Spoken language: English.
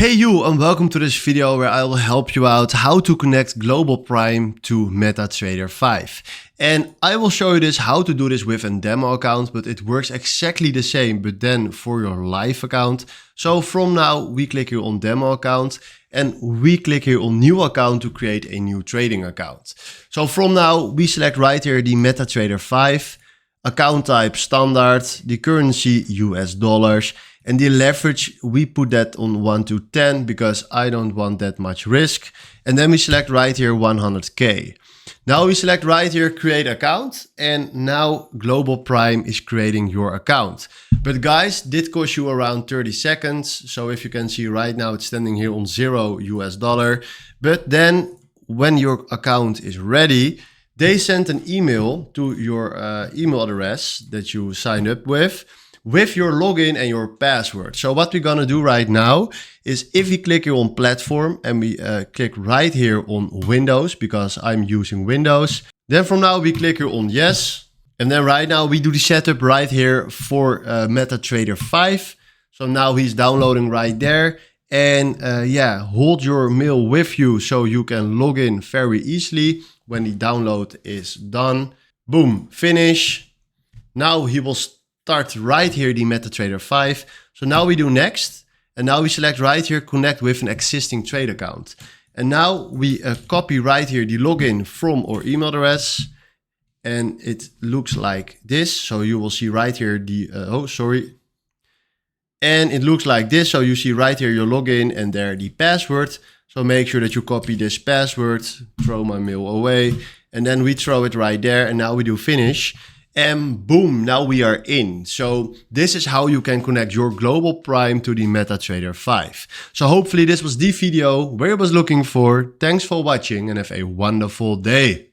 Hey you, and welcome to this video where I will help you out how to connect Global Prime to MetaTrader 5. And I will show you this how to do this with a demo account, but it works exactly the same, but then for your live account. So from now we click here on demo account and we click here on new account to create a new trading account. So from now we select right here the MetaTrader 5, account type standard, the currency US dollars. And the leverage, we put that on 1 to 10 because I don't want that much risk. And then we select right here 100K. Now we select right here create account. And now Global Prime is creating your account. But guys, this costs you around 30 seconds. So if you can see right now, it's standing here on $0 US dollar. But then when your account is ready, they send an email to your email address that you signed up with your login and your password. So what we're gonna do right now is if we click here on platform and we click right here on Windows, because I'm using Windows, then from now we click here on yes. And then right now we do the setup right here for MetaTrader 5. So now he's downloading right there. And yeah, hold your mail with you so you can log in very easily. When the download is done, boom, finish. Now he will start right here the MetaTrader 5. So now we do next, and now we select right here connect with an existing trade account. And now we copy right here the login from our email address, and it looks like this. So you will see right here the and it looks like this. So you see right here your login and there the password. So make sure that you copy this password, throw my mail away, and then we throw it right there. And now we do finish. And boom, now we are in. So this is how you can connect your Global Prime to the MetaTrader 5. So hopefully this was the video where I was looking for. Thanks for watching and have a wonderful day.